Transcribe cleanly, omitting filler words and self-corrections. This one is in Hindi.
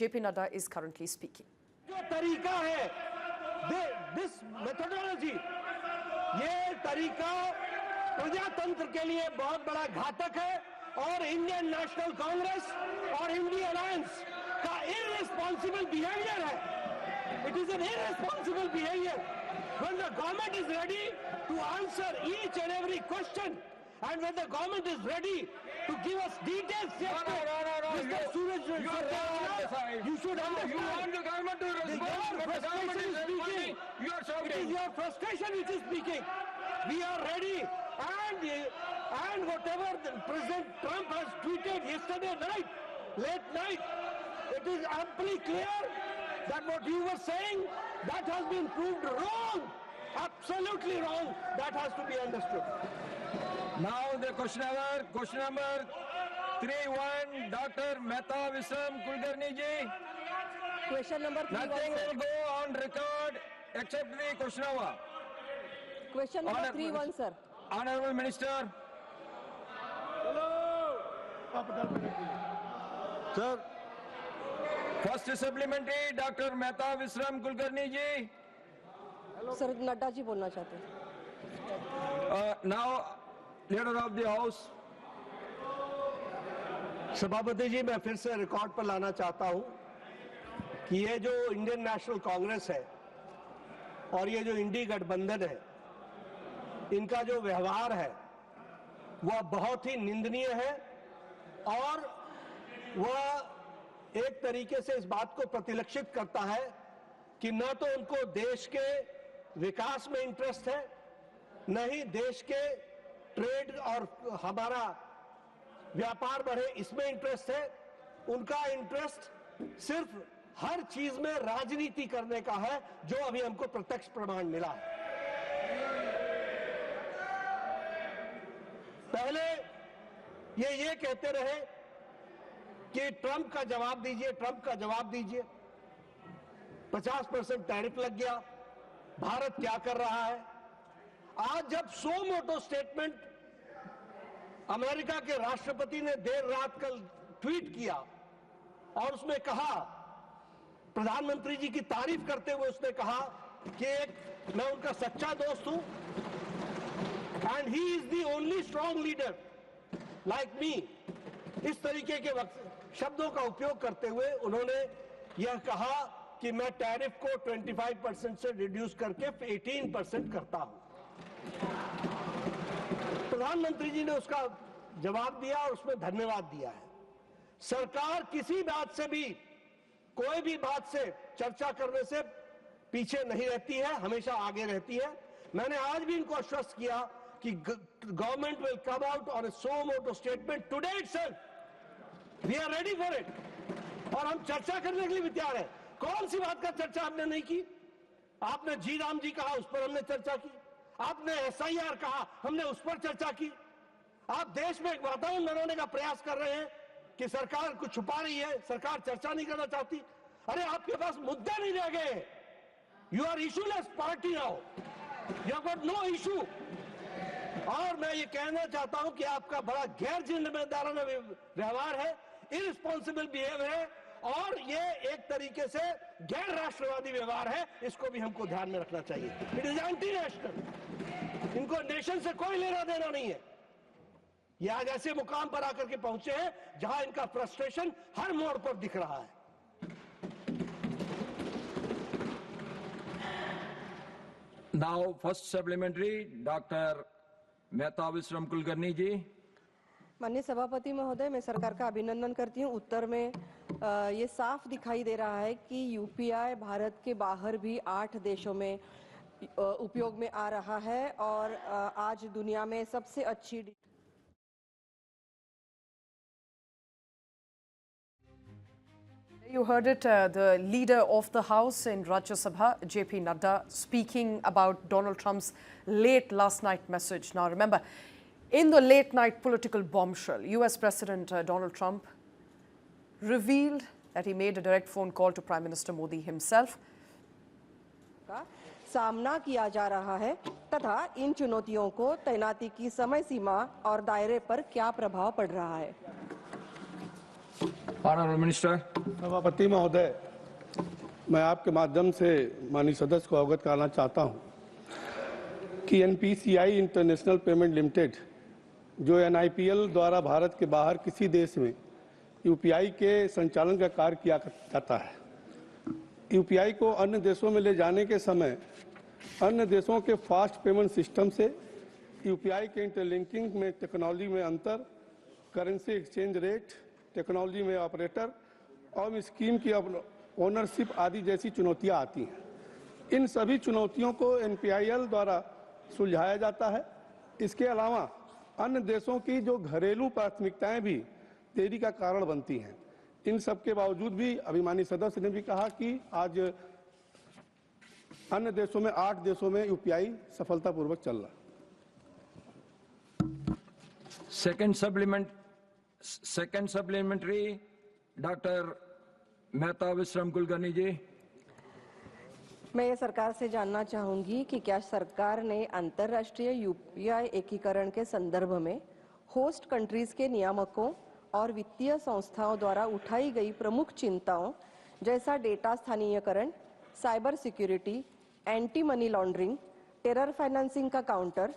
JP Nadda is currently speaking. जो तरीका है, this methodology, ये तरीका प्रजातंत्र के लिए बहुत बड़ा घातक है और इंडियन नेशनल कांग्रेस और इंडिया अलायंस का irresponsible behavior है. It is an irresponsible behavior. When the government is ready to answer each and every question, and when the government is ready to give us details, Mr. Suraj, you should understand. You want the government to respond, but the government is speaking. You are shouting. It is your frustration which is speaking. We are ready, and whatever President Trump has tweeted yesterday night, late night, it is amply clear that what you were saying, that has been proved wrong, absolutely wrong. That has to be understood. Now the question number 31, Dr. Mehta Visram Kulkarni ji. Question number 31. Nothing will go on record except the question hour. Question number 31, sir. Honorable Minister. Sir. First supplementary, Dr. Mehta Visram Kulkarni ji. Sir Nadda ji बोलना चाहते हैं. Now, leader of the house. सभापति जी, मैं फिर से रिकॉर्ड पर लाना चाहता हूं कि ये जो इंडियन नेशनल कांग्रेस है और ये जो इंडी गठबंधन है, इनका जो व्यवहार है वह बहुत ही निंदनीय है और वह एक तरीके से इस बात को प्रतिलक्षित करता है कि न तो उनको देश के विकास में इंटरेस्ट है, न ही देश के ट्रेड और हमारा व्यापार बढ़े इसमें इंटरेस्ट है. उनका इंटरेस्ट सिर्फ हर चीज में राजनीति करने का है, जो अभी हमको प्रत्यक्ष प्रमाण मिला है. पहले ये कहते रहे कि ट्रंप का जवाब दीजिए, ट्रंप का जवाब दीजिए. 50% टैरिफ लग गया, भारत क्या कर रहा है. आज जब सो मोटो स्टेटमेंट अमेरिका के राष्ट्रपति ने देर रात कल ट्वीट किया और उसमें कहा, प्रधानमंत्री जी की तारीफ करते हुए उसने कहा कि मैं उनका सच्चा दोस्त हूं and he is the only strong leader like me. इस तरीके के शब्दों का उपयोग करते हुए उन्होंने यह कहा कि मैं टैरिफ को 25% से रिड्यूस करके 18% करता हूं. प्रधानमंत्री जी ने उसका जवाब दिया और उसमें धन्यवाद दिया है. सरकार किसी बात से भी, कोई भी बात से चर्चा करने से पीछे नहीं रहती है, हमेशा आगे रहती है. मैंने आज भी इनको आश्वस्त किया कि government will come out on a suo motu statement today itself. We are ready for it. और हम चर्चा करने के लिए भी तैयार है. कौन सी बात का चर्चा आपने नहीं की? आपने जी राम जी कहा, उस पर हमने चर्चा की. आपने SIR कहा, हमने उस पर चर्चा की. आप देश में एक वातावरण बनाने का प्रयास कर रहे हैं कि सरकार कुछ छुपा रही है, सरकार चर्चा नहीं करना चाहती. अरे आपके पास मुद्दे नहीं रह गए. You are issueless party now. You have got no issue. और मैं ये कहना चाहता हूं कि आपका बड़ा गैर जिम्मेदाराना व्यवहार है, इररिस्पॉन्सिबल बिहेवियर है और ये एक तरीके से गैर राष्ट्रवादी व्यवहार है. इसको भी हमको ध्यान में रखना चाहिए. It is anti national. इनको नेशन से कोई लेना देना नहीं है. ये आज ऐसे मुकाम पर आकर के पहुंचे हैं जहां इनका फ्रस्ट्रेशन हर मोड़ पर दिख रहा है. Now, first supplementary, Dr. Mehta Visram Kulkarni ji. माननीय सभापति महोदय, मैं सरकार का अभिनंदन करती हूं. उत्तर में ये साफ दिखाई दे रहा है कि UPI भारत के बाहर भी 8 देशों में उपयोग में आ रहा है और आज दुनिया में सबसे अच्छी. You heard it, the leader of the House in Rajya Sabha, JP Nadda, speaking about Donald Trump's late last night message. Now remember, in the late night political bombshell, US President Donald Trump revealed that he made a direct phone call to Prime Minister Modi himself. का सामना किया जा रहा है तथा इन चुनौतियों को तैनाती की समय सीमा और दायरे पर क्या प्रभाव पड़ रहा है. Honorable Minister. सभापति महोदय, मैं आपके माध्यम से माननीय सदस्य को अवगत कराना चाहता हूं कि एनपीसीआई इंटरनेशनल पेमेंट लिमिटेड जो एनआईपीएल द्वारा भारत के बाहर किसी देश में यूपीआई के संचालन का कार्य किया जाता है। यूपीआई को अन्य देशों में ले जाने के समय अन्य देशों के फास्ट पेमेंट सिस्टम से यूपीआई के इंटरलिंकिंग में टेक्नोलॉजी में अंतर, करेंसी एक्सचेंज रेट, टेक्नोलॉजी में ऑपरेटर और स्कीम की ओनरशिप आदि जैसी चुनौतियां आती हैं। इन सभी चुनौतियों को एनपीआईएल द्वारा सुलझाया जाता है। इसके अलावा अन्य देशों की जो घरेलू प्राथमिकताएं भी देरी का कारण बनती हैं। इन सब के बावजूद भी अभिमानी सदस्य ने भी कहा कि आज अन्य देशों में 8 देशों में यूपीआई सफलतापूर्वक चल रहा है। Second supplementary, Dr. Mehta Visram Kulkarni जी। मैं ये सरकार से जानना चाहूंगी कि क्या सरकार ने अंतर्राष्ट्रीय यूपीआई एकीकरण के संदर्भ में होस्ट कंट्रीज के नियामकों और वित्तीय संस्थाओं द्वारा उठाई गई प्रमुख चिंताओं जैसा डेटा स्थानीयकरण, cyber security, anti money laundering, terror financing का काउंटर,